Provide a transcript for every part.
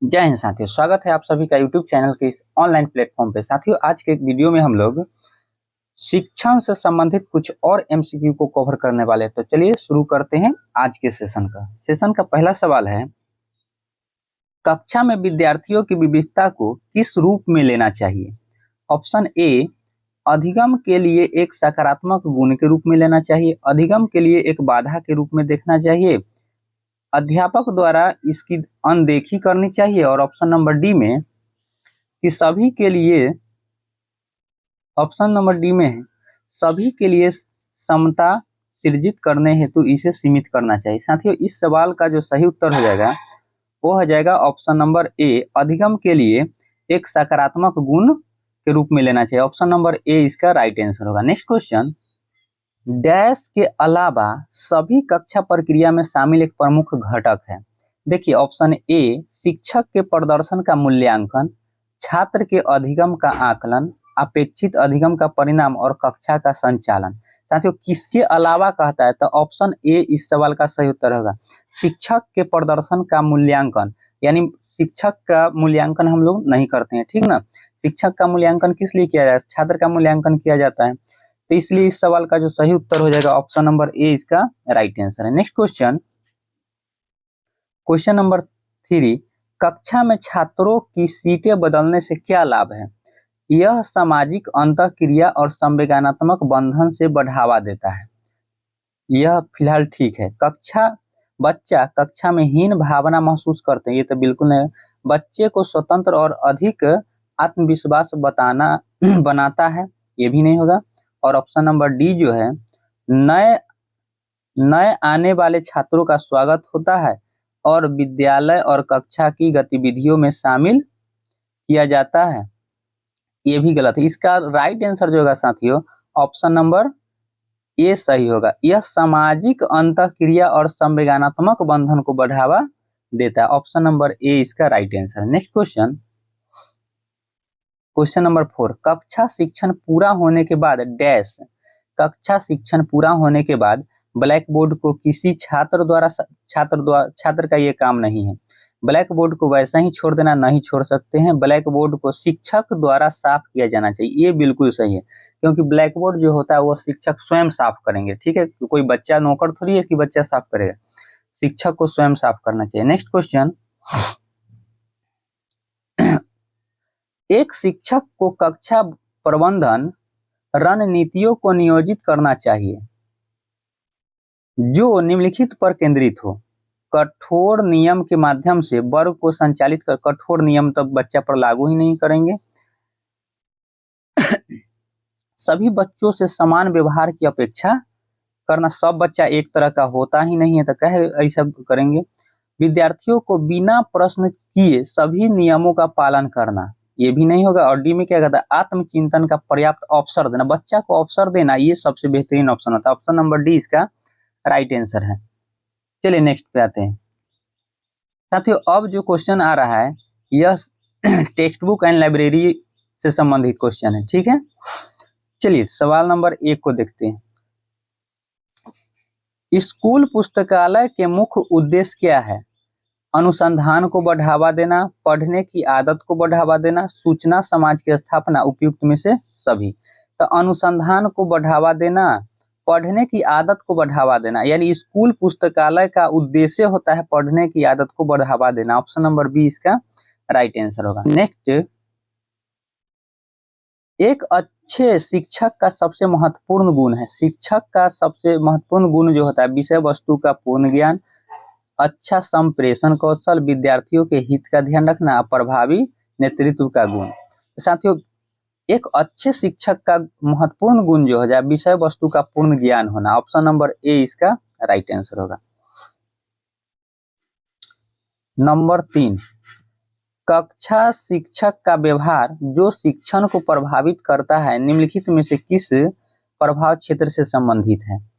जय हिंद साथियों, स्वागत है आप सभी का यूट्यूब चैनल के इस ऑनलाइन प्लेटफॉर्म पे। साथियों, आज के एक वीडियो में हम लोग शिक्षण से संबंधित कुछ और एमसीक्यू को कवर करने वाले हैं। तो चलिए शुरू करते हैं आज के सेशन का पहला सवाल है, कक्षा में विद्यार्थियों की विविधता को किस रूप में लेना चाहिए? ऑप्शन ए, अधिगम के लिए एक सकारात्मक गुण के रूप में लेना चाहिए, अधिगम के लिए एक बाधा के रूप में देखना चाहिए, अध्यापक द्वारा इसकी अनदेखी करनी चाहिए, और ऑप्शन नंबर डी में कि सभी के लिए समता सृजित करने हेतु इसे सीमित करना चाहिए। साथियों, इस सवाल का जो सही उत्तर हो जाएगा वो हो जाएगा ऑप्शन नंबर ए, अधिगम के लिए एक सकारात्मक गुण के रूप में लेना चाहिए। ऑप्शन नंबर ए इसका राइट आंसर होगा। नेक्स्ट क्वेश्चन, डैश के अलावा सभी कक्षा प्रक्रिया में शामिल एक प्रमुख घटक है। देखिए, ऑप्शन ए, शिक्षक के प्रदर्शन का मूल्यांकन, छात्र के अधिगम का आकलन, अपेक्षित अधिगम का परिणाम और कक्षा का संचालन। साथियों, किसके अलावा कहता है तो ऑप्शन ए इस सवाल का सही उत्तर होगा। शिक्षक के प्रदर्शन का मूल्यांकन, यानी शिक्षक का मूल्यांकन हम लोग नहीं करते हैं, ठीक ना। शिक्षक का मूल्यांकन किस लिए किया जाता है? छात्र का मूल्यांकन किया जाता है। तो इसलिए इस सवाल का जो सही उत्तर हो जाएगा ऑप्शन नंबर ए इसका राइट आंसर है। नेक्स्ट क्वेश्चन नंबर 3, कक्षा में छात्रों की सीटें बदलने से क्या लाभ है? यह सामाजिक अंतःक्रिया और संवेदनात्मक बंधन से बढ़ावा देता है। यह फिलहाल ठीक है। बच्चा कक्षा में हीन भावना महसूस करते हैं, ये तो बिल्कुल नहीं। बच्चे को स्वतंत्र और अधिक आत्मविश्वास बनाता है, ये भी नहीं होगा। और ऑप्शन नंबर डी जो है, नए आने वाले छात्रों का स्वागत होता है और विद्यालय और कक्षा की गतिविधियों में शामिल किया जाता है, ये भी गलत है। इसका राइट आंसर जो होगा साथियों, ऑप्शन नंबर ए सही होगा। यह सामाजिक अंतःक्रिया और संवेदनात्मक बंधन को बढ़ावा देता है। ऑप्शन नंबर ए इसका राइट आंसर है। नेक्स्ट क्वेश्चन नंबर 4, कक्षा शिक्षण पूरा होने के बाद डैश, कक्षा शिक्षण पूरा होने के बाद ब्लैक बोर्ड को किसी छात्र का ये काम नहीं है। ब्लैक बोर्ड को वैसा ही छोड़ देना नहीं छोड़ सकते हैं। ब्लैक बोर्ड को शिक्षक द्वारा साफ किया जाना चाहिए, ये बिल्कुल सही है, क्योंकि ब्लैक बोर्ड जो होता है वो शिक्षक स्वयं साफ करेंगे, ठीक है। कोई बच्चा नौकर थोड़ी है कि बच्चा साफ करेगा, शिक्षक को स्वयं साफ करना चाहिए। नेक्स्ट क्वेश्चन, एक शिक्षक को कक्षा प्रबंधन रणनीतियों को नियोजित करना चाहिए जो निम्नलिखित पर केंद्रित हो। कठोर नियम के माध्यम से वर्ग को संचालित कर, कठोर नियम तब बच्चा पर लागू ही नहीं करेंगे। सभी बच्चों से समान व्यवहार की अपेक्षा करना, सब बच्चा एक तरह का होता ही नहीं है तो कहे ऐसा करेंगे। विद्यार्थियों को बिना प्रश्न किए सभी नियमों का पालन करना, ये भी नहीं होगा। और डी में क्या कहता है, आत्मचिंतन का पर्याप्त अवसर देना, बच्चा को अवसर देना, ये सबसे बेहतरीन ऑप्शन होता है। ऑप्शन नंबर डी इसका राइट आंसर है। चलिए नेक्स्ट पे आते हैं साथियों। अब जो क्वेश्चन आ रहा है यह टेक्स्ट बुक एंड लाइब्रेरी से संबंधित क्वेश्चन है, ठीक है। चलिए सवाल नंबर 1 को देखते हैं। स्कूल पुस्तकालय के मुख्य उद्देश्य क्या है? अनुसंधान को बढ़ावा देना, पढ़ने की आदत को बढ़ावा देना, सूचना समाज की स्थापना, उपयुक्त में से सभी। तो अनुसंधान को बढ़ावा देना, पढ़ने की आदत को बढ़ावा देना, यानी स्कूल पुस्तकालय का उद्देश्य होता है पढ़ने की आदत को बढ़ावा देना। ऑप्शन नंबर बी इसका राइट आंसर होगा। नेक्स्ट, एक अच्छे शिक्षक का सबसे महत्वपूर्ण गुण है। शिक्षक का सबसे महत्वपूर्ण गुण जो होता है विषय वस्तु का पूर्ण ज्ञान, अच्छा संप्रेषण कौशल, विद्यार्थियों के हित का ध्यान रखना, प्रभावी नेतृत्व का गुण। साथियों, एक अच्छे शिक्षक का महत्वपूर्ण गुण जो हो जाए विषय वस्तु का पूर्ण ज्ञान होना। ऑप्शन नंबर ए इसका राइट आंसर होगा। नंबर 3, कक्षा शिक्षक का व्यवहार जो शिक्षण को प्रभावित करता है निम्नलिखित में से किस प्रभाव क्षेत्र से संबंधित है?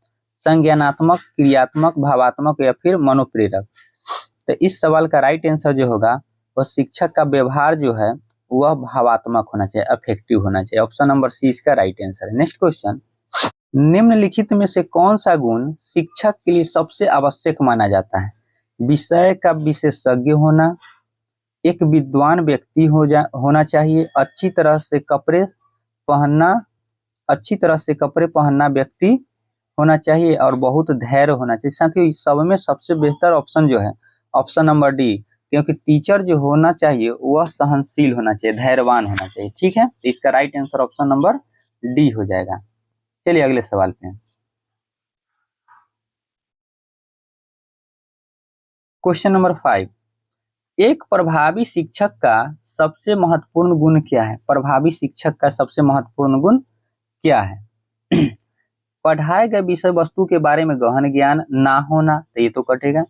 संज्ञानात्मक, क्रियात्मक, भावात्मक या फिर मनोप्रेरक। तो इस सवाल का राइट आंसर जो होगा वह शिक्षक का व्यवहार जो है वह भावात्मक होना चाहिए, अफेक्टिव होना चाहिए। ऑप्शन नंबर सी इसका राइट आंसर है। नेक्स्ट क्वेश्चन, निम्नलिखित में से कौन सा गुण शिक्षक के लिए सबसे आवश्यक माना जाता है? विषय का विशेषज्ञ होना, एक विद्वान व्यक्ति होना चाहिए, अच्छी तरह से कपड़े पहनना व्यक्ति होना चाहिए, और बहुत धैर्य होना चाहिए। साथियों इस सब में सबसे बेहतर ऑप्शन जो है ऑप्शन नंबर डी, क्योंकि टीचर जो होना चाहिए वह सहनशील होना चाहिए, धैर्यवान होना चाहिए। ठीक है, तो इसका right answer option number D हो जाएगा। चलिए अगले सवाल पे। क्वेश्चन नंबर 5, एक प्रभावी शिक्षक का सबसे महत्वपूर्ण गुण क्या है? प्रभावी शिक्षक का सबसे महत्वपूर्ण गुण क्या है? पढ़ाए गए विषय वस्तु के बारे में गहन ज्ञान ना होना, तो ये तो कटेगा।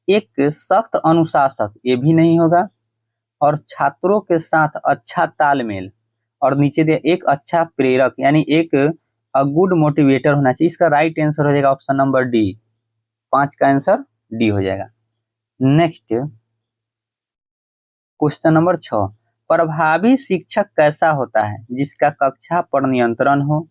एक सख्त अनुशासक, ये भी नहीं होगा। और छात्रों के साथ अच्छा तालमेल, और नीचे दिया एक अच्छा प्रेरक, यानी एक गुड मोटिवेटर होना चाहिए। इसका राइट आंसर हो जाएगा ऑप्शन नंबर डी, 5 का आंसर डी हो जाएगा। नेक्स्ट क्वेश्चन नंबर 6, प्रभावी शिक्षक कैसा होता है? जिसका कक्षा पर नियंत्रण हो,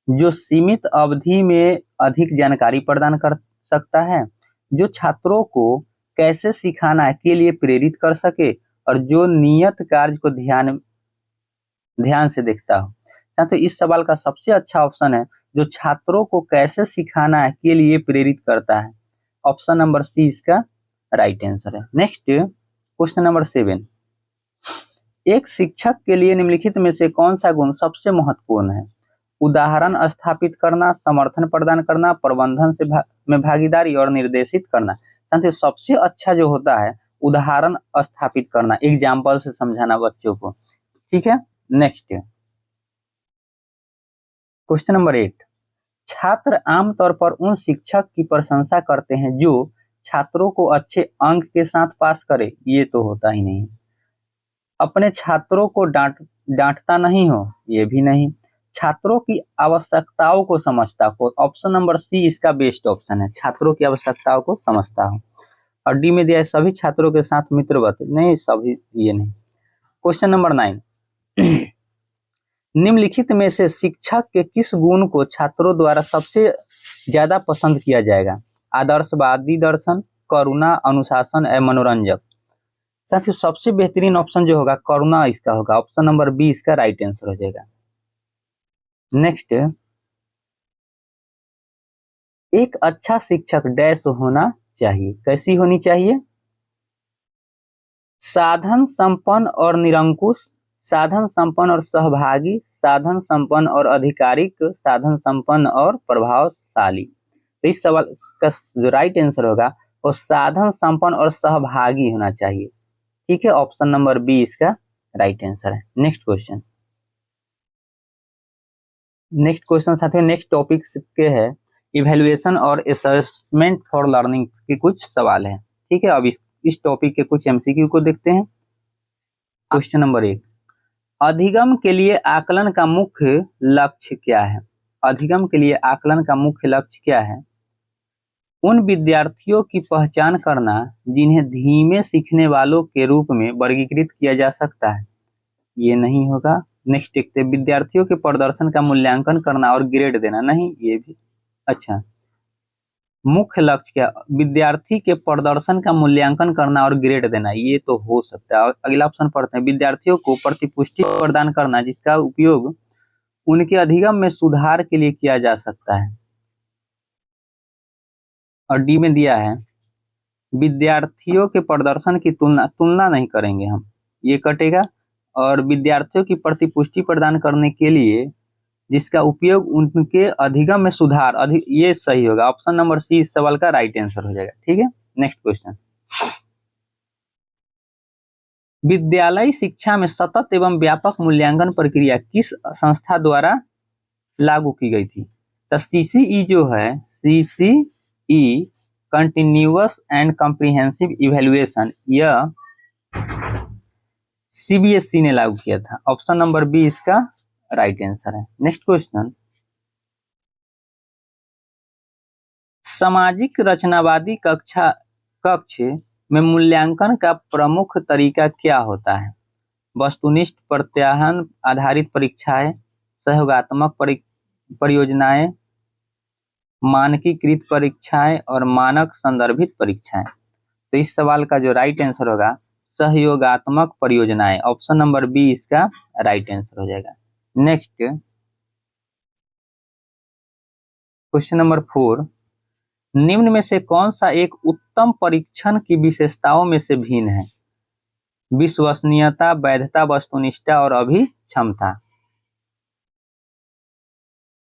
जो सीमित अवधि में अधिक जानकारी प्रदान कर सकता है, जो छात्रों को कैसे सिखाना है के लिए प्रेरित कर सके, और जो नियत कार्य को ध्यान से देखता हो। साथियों इस सवाल का सबसे अच्छा ऑप्शन है जो छात्रों को कैसे सिखाना है के लिए प्रेरित करता है। ऑप्शन नंबर सी इसका राइट आंसर है। नेक्स्ट क्वेश्चन नंबर 7, एक शिक्षक के लिए निम्नलिखित में से कौन सा गुण सबसे महत्वपूर्ण है? उदाहरण स्थापित करना, समर्थन प्रदान करना, प्रबंधन में भागीदारी, और निर्देशित करना। साथियों सबसे अच्छा जो होता है उदाहरण स्थापित करना, एग्जाम्पल से समझाना बच्चों को। ठीक है, नेक्स्ट क्वेश्चन नंबर 8, छात्र आमतौर पर उन शिक्षक की प्रशंसा करते हैं जो छात्रों को अच्छे अंक के साथ पास करे, ये तो होता ही नहीं। अपने छात्रों को डांटता नहीं हो, ये भी नहीं। छात्रों की आवश्यकताओं को समझता हो, ऑप्शन नंबर सी इसका बेस्ट ऑप्शन है, छात्रों की आवश्यकताओं को समझता हो। और डी में दिया है सभी छात्रों के साथ मित्रवत, नहीं सभी, ये नहीं। क्वेश्चन नंबर 9, निम्नलिखित में से शिक्षक के किस गुण को छात्रों द्वारा सबसे ज्यादा पसंद किया जाएगा? आदर्शवादी दर्शन, करुणा, अनुशासन या मनोरंजक। साथियों सबसे बेहतरीन ऑप्शन जो होगा करुणा इसका होगा, ऑप्शन नंबर बी इसका राइट आंसर हो जाएगा। नेक्स्ट, एक अच्छा शिक्षक डैश होना चाहिए, कैसी होनी चाहिए? साधन संपन्न और निरंकुश, साधन संपन्न और सहभागी, साधन संपन्न और आधिकारिक, साधन संपन्न और प्रभावशाली। तो इस सवाल का जो राइट आंसर होगा वो साधन संपन्न और सहभागी होना चाहिए। ठीक है, ऑप्शन नंबर बी इसका राइट आंसर है। नेक्स्ट क्वेश्चन साथियों नेक्स्ट टॉपिक के है इवैल्यूएशन और असेसमेंट फॉर लर्निंग के कुछ सवाल है। ठीक है, अब इस टॉपिक के कुछ एमसीक्यू को देखते हैं। क्वेश्चन नंबर 1, अधिगम के लिए आकलन का मुख्य लक्ष्य क्या है? अधिगम के लिए आकलन का मुख्य लक्ष्य क्या है? उन विद्यार्थियों की पहचान करना जिन्हें धीमे सीखने वालों के रूप में वर्गीकृत किया जा सकता है, ये नहीं होगा। नेक्स्ट देखते हैं, विद्यार्थियों के प्रदर्शन का मूल्यांकन करना और ग्रेड देना, नहीं ये भी। अच्छा, मुख्य लक्ष्य क्या? विद्यार्थी के प्रदर्शन का मूल्यांकन करना और ग्रेड देना, ये तो हो सकता है। और अगला ऑप्शन पढ़ते हैं, विद्यार्थियों को प्रतिपुष्टि प्रदान करना जिसका उपयोग उनके अधिगम में सुधार के लिए किया जा सकता है। और डी में दिया है विद्यार्थियों के प्रदर्शन की तुलना नहीं करेंगे हम, ये कटेगा। और विद्यार्थियों की प्रतिपुष्टि प्रदान करने के लिए जिसका उपयोग उनके अधिगम में सुधार, ये सही होगा। ऑप्शन नंबर सी इस सवाल का राइट आंसर हो जाएगा। ठीक है, नेक्स्ट क्वेश्चन, विद्यालय शिक्षा में सतत एवं व्यापक मूल्यांकन प्रक्रिया किस संस्था द्वारा लागू की गई थी? तो सीसीई जो है, CCE continuous and comprehensive evaluation, यह सीबीएसई ने लागू किया था। ऑप्शन नंबर बी इसका राइट आंसर है। नेक्स्ट क्वेश्चन, सामाजिक रचनावादी कक्ष में मूल्यांकन का प्रमुख तरीका क्या होता है? वस्तुनिष्ठ प्रत्यायन आधारित परीक्षाएं, सहयोगात्मक परियोजनाएं, मानकीकृत परीक्षाएं और मानक संदर्भित परीक्षाएं। तो इस सवाल का जो राइट आंसर होगा सहयोगात्मक परियोजनाएं, ऑप्शन नंबर बी इसका राइट आंसर हो जाएगा। नेक्स्ट क्वेश्चन नंबर 4, निम्न में से कौन सा एक उत्तम परीक्षण की विशेषताओं में से भिन्न है? विश्वसनीयता, वैधता, वस्तुनिष्ठता और अभिक्षमता।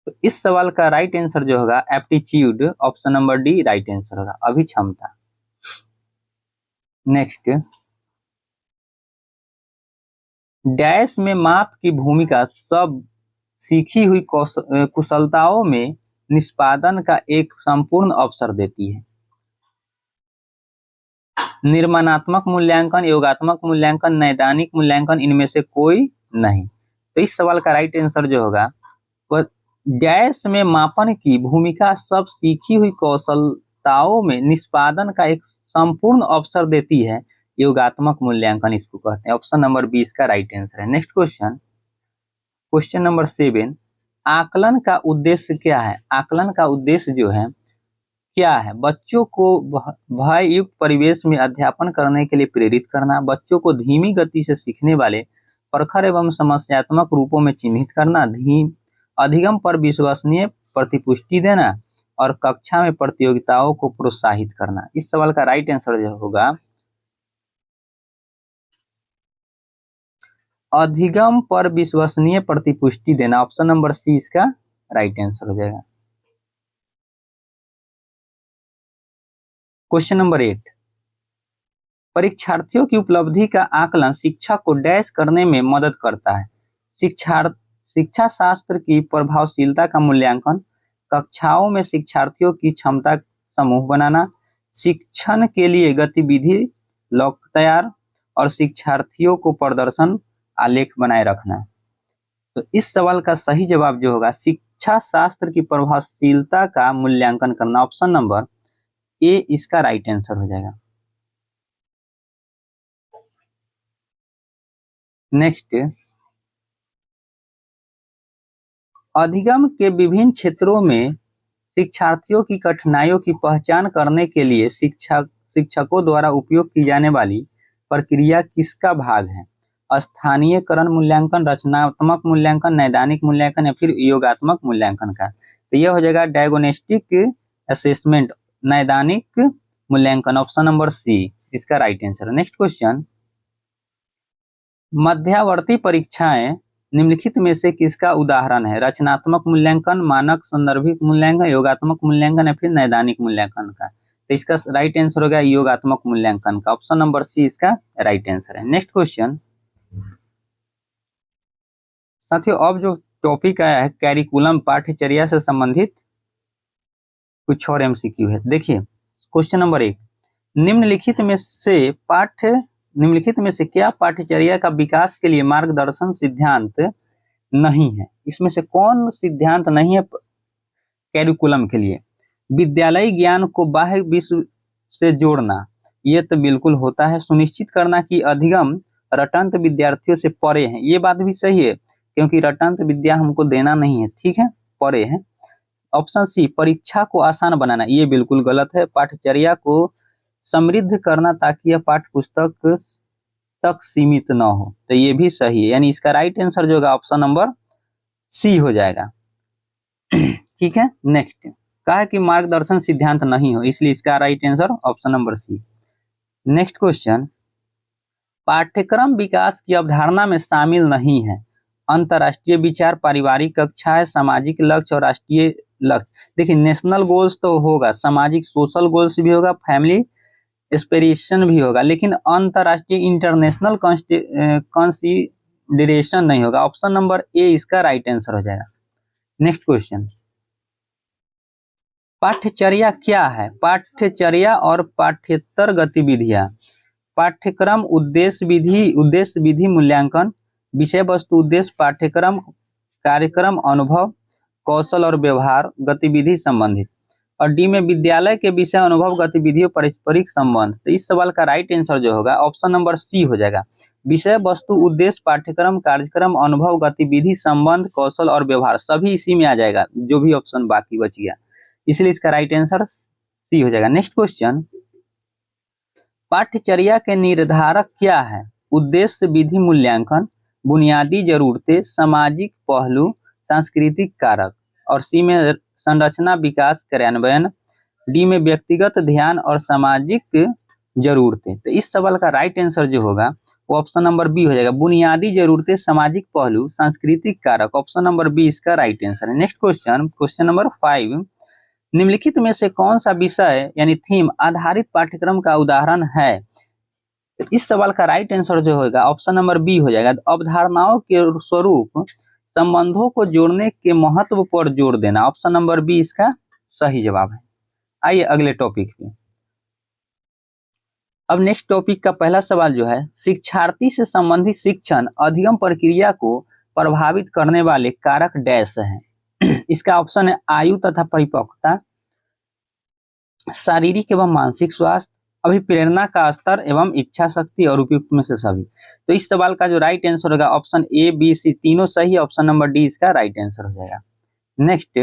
तो इस सवाल का राइट आंसर जो होगा aptitude, option number D right answer होगा, अभिक्षमता। नेक्स्ट, डैश में माप की भूमिका सब सीखी हुई कुशलताओं में निष्पादन का एक संपूर्ण अवसर देती है। निर्माणात्मक मूल्यांकन, योगात्मक मूल्यांकन, नैदानिक मूल्यांकन, इनमें से कोई नहीं। तो इस सवाल का राइट आंसर जो होगा वह डैश में मापन की भूमिका सब सीखी हुई कौशलताओं में निष्पादन का एक संपूर्ण अवसर देती है, योगात्मक मूल्यांकन इसको कहते हैं। ऑप्शन नंबर बी इसका राइट आंसर है। नेक्स्ट क्वेश्चन, क्वेश्चन नंबर 7, आकलन का उद्देश्य क्या है? आकलन का उद्देश्य जो है क्या है? बच्चों को भय युक्त परिवेश में अध्यापन करने के लिए प्रेरित करना, बच्चों को धीमी गति से सीखने वाले प्रखर एवं समस्यात्मक रूपों में चिन्हित करना, अधिगम पर विश्वसनीय प्रतिपुष्टि देना और कक्षा में प्रतियोगिताओं को प्रोत्साहित करना। इस सवाल का राइट आंसर जो होगा अधिगम पर विश्वसनीय प्रतिपुष्टि देना, ऑप्शन नंबर सी इसका राइट आंसर हो जाएगा। क्वेश्चन नंबर 8, परीक्षार्थियों की उपलब्धि का आकलन शिक्षक को डैश करने में मदद करता है। शिक्षा शास्त्र की प्रभावशीलता का मूल्यांकन, कक्षाओं में शिक्षार्थियों की क्षमता समूह बनाना, शिक्षण के लिए गतिविधि लॉक तैयार और शिक्षार्थियों को प्रदर्शन आलेख बनाए रखना। तो इस सवाल का सही जवाब जो होगा शिक्षा शास्त्र की प्रभावशीलता का मूल्यांकन करना, ऑप्शन नंबर ए इसका राइट आंसर हो जाएगा। नेक्स्ट, अधिगम के विभिन्न क्षेत्रों में शिक्षार्थियों की कठिनाइयों की पहचान करने के लिए शिक्षकों द्वारा उपयोग की जाने वाली प्रक्रिया किसका भाग है? स्थानीयकरण मूल्यांकन, रचनात्मक मूल्यांकन, नैदानिक मूल्यांकन या फिर योगात्मक मूल्यांकन का। तो यह हो जाएगा डायग्नोस्टिक असेसमेंट, नैदानिक मूल्यांकन, ऑप्शन नंबर सी इसका राइट आंसर है। नेक्स्ट क्वेश्चन, मध्यावर्ती परीक्षाएं निम्नलिखित में से किसका उदाहरण है? रचनात्मक मूल्यांकन, मानक संदर्भित मूल्यांकन, योगात्मक मूल्यांकन या फिर नैदानिक मूल्यांकन का। तो इसका राइट आंसर होगा योगात्मक मूल्यांकन का, ऑप्शन नंबर सी इसका राइट आंसर है। नेक्स्ट क्वेश्चन, साथियों अब जो टॉपिक आया है कैरिकुलम, पाठ्यचर्या से संबंधित कुछ और एमसीक्यू है। देखिए क्वेश्चन नंबर 1, निम्नलिखित में से क्या पाठ्यचर्या का विकास के लिए मार्गदर्शन सिद्धांत नहीं है? इसमें से कौन सिद्धांत नहीं है कैरिकुलम के लिए? विद्यालयी ज्ञान को बाह्य विश्व से जोड़ना, ये तो बिल्कुल होता है। सुनिश्चित करना कि अधिगम रटंत विद्यार्थियों से परे हैं, ये बात भी सही है क्योंकि रटंत विद्या हमको देना नहीं है, ठीक है, परे है। ऑप्शन सी, परीक्षा को आसान बनाना, ये बिल्कुल गलत है। पाठ्यचर्या को समृद्ध करना ताकि यह पाठ्य पुस्तक तक सीमित न हो, तो ये भी सही है, यानी इसका राइट आंसर जो होगा ऑप्शन नंबर सी हो जाएगा। ठीक है, नेक्स्ट कहा कि मार्गदर्शन सिद्धांत नहीं हो, इसलिए इसका right answer option number C. Next question, पाठ्यक्रम विकास की अवधारणा में शामिल नहीं है अंतरराष्ट्रीय विचार, पारिवारिक कक्षाएं, सामाजिक लक्ष्य और राष्ट्रीय लक्ष्य। देखिए नेशनल गोल्स तो होगा, सामाजिक सोशल गोल्स भी होगा, फैमिली एस्पिरेशन भी होगा, लेकिन अंतरराष्ट्रीय इंटरनेशनल कंसीडरेशन नहीं होगा। ऑप्शन नंबर ए इसका राइट आंसर हो जाएगा। नेक्स्ट क्वेश्चन, पाठ्यचर्या क्या है? पाठ्यचर्या और पाठ्येतर गतिविधियां, पाठ्यक्रम उद्देश्य विधि मूल्यांकन, विषय वस्तु उद्देश्य, पाठ्यक्रम कार्यक्रम अनुभव, कौशल और व्यवहार गतिविधि संबंधित। और डी में विद्यालय के विषय अनुभव गतिविधियों पारस्परिक संबंध। तो इस सवाल का राइट आंसर जो होगा ऑप्शन नंबर सी हो जाएगा। विषय वस्तु उद्देश्य पाठ्यक्रम कार्यक्रम अनुभव गतिविधि संबंध कौशल और व्यवहार सभी इसी में आ जाएगा, जो भी ऑप्शन बाकी बच गया, इसलिए इसका राइट आंसर सी हो जाएगा। नेक्स्ट क्वेश्चन, पाठ्यचर्या के निर्धारक क्या है? उद्देश्य, विधि, मूल्यांकन, बुनियादी जरूरतें, सामाजिक पहलू, सांस्कृतिक कारक। और सी में संरचना, विकास, कार्यान्वयन। डी में व्यक्तिगत ध्यान और सामाजिक जरूरतें। तो इस सवाल का राइट आंसर जो होगा वो ऑप्शन नंबर बी हो जाएगा, बुनियादी जरूरतें, सामाजिक पहलू, सांस्कृतिक कारक। ऑप्शन नंबर बी इसका राइट आंसर है। नेक्स्ट क्वेश्चन, क्वेश्चन नंबर 5, निम्नलिखित में से कौन सा विषय यानी थीम आधारित पाठ्यक्रम का उदाहरण है? इस सवाल का राइट आंसर जो होगा ऑप्शन नंबर बी हो जाएगा, अवधारणाओं के स्वरूप, संबंधों को जोड़ने के महत्व पर जोर देना। ऑप्शन नंबर बी इसका सही जवाब है। आइए अगले टॉपिक पे। अब नेक्स्ट टॉपिक का पहला सवाल जो है, शिक्षार्थी से संबंधित शिक्षण अधिगम प्रक्रिया को प्रभावित करने वाले कारक डैश है। इसका ऑप्शन है आयु तथा परिपक्वता, शारीरिक एवं मानसिक स्वास्थ्य, अभिप्रेरणा का स्तर एवं इच्छा शक्ति और उपयुक्त में से सभी। तो इस सवाल का जो राइट आंसर होगा ऑप्शन ए, बी, सी तीनों सही। ऑप्शन नंबर डी इसका राइट आंसर हो जाएगा। नेक्स्ट,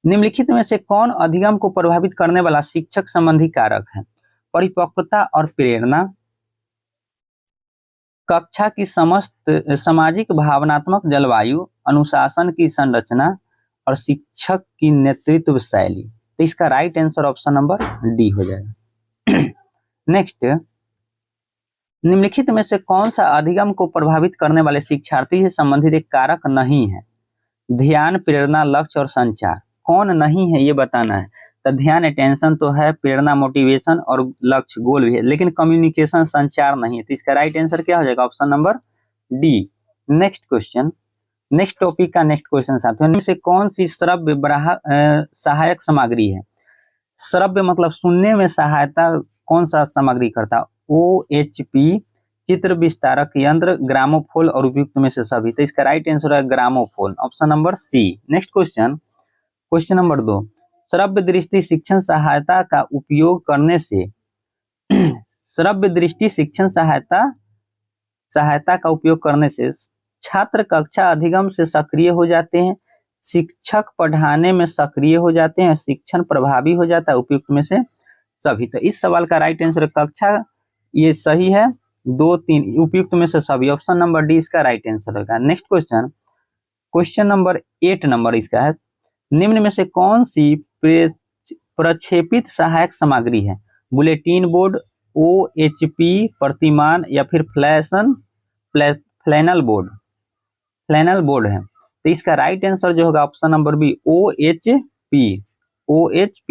निम्नलिखित में से कौन अधिगम को प्रभावित करने वाला शिक्षक संबंधी कारक है? परिपक्वता और प्रेरणा, कक्षा की समस्त सामाजिक भावनात्मक जलवायु, अनुशासन की संरचना और शिक्षक की नेतृत्व शैली। तो इसका right answer option number D हो जाएगा। नेक्स्ट, निम्नलिखित में से कौन सा अधिगम को प्रभावित करने वाले शिक्षार्थी से संबंधित एक कारक नहीं है? ध्यान, प्रेरणा, लक्ष्य और संचार। कौन नहीं है ये बताना है। तो ध्यान अटेंशन तो है, प्रेरणा मोटिवेशन और लक्ष्य गोल भी है, लेकिन कम्युनिकेशन संचार नहीं है। तो इसका राइट आंसर क्या हो जाएगा? Option number D. Next question, next topic का नेक्स्ट क्वेश्चन साथियों, इनमें से कौन सी श्रव्य सहायक सामग्री है? श्रव्य मतलब सुनने में सहायता कौन सा सामग्री करता है? OHP, चित्र विस्तारक यंत्र, ग्रामोफोन और उपयुक्त में से सभी। तो इसका राइट आंसर है gramophone. Option number C. Next question, question number 2, श्रव्य दृष्टि शिक्षण सहायता का उपयोग करने से श्रव्य दृष्टि शिक्षण सहायता का उपयोग करने से छात्र कक्षा अधिगम से सक्रिय हो जाते हैं, शिक्षक पढ़ाने में सक्रिय हो जाते हैं, शिक्षण प्रभावी हो जाता है, उपयुक्त में से सभी। तो इस सवाल का राइट आंसर कक्षा ये सही है, 2, 3 उपयुक्त में से सभी। ऑप्शन नंबर डी इसका राइट आंसर होगा। Next question, question number 8 number इसका है, निम्न में से कौन सी प्रक्षेपित सहायक सामग्री है? बुलेटिन बोर्ड, OHP, प्रतिमान या फिर फ्लैनल बोर्ड है। तो इसका राइट आंसर जो होगा option number B, OHP।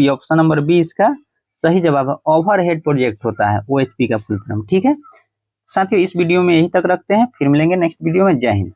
Option number B इसका सही जवाब है। ओवरहेड प्रोजेक्ट होता है OHP का फुल फॉर्म। ठीक है साथियों, इस वीडियो में यही तक रखते हैं, फिर मिलेंगे नेक्स्ट वीडियो में। जय हिंद।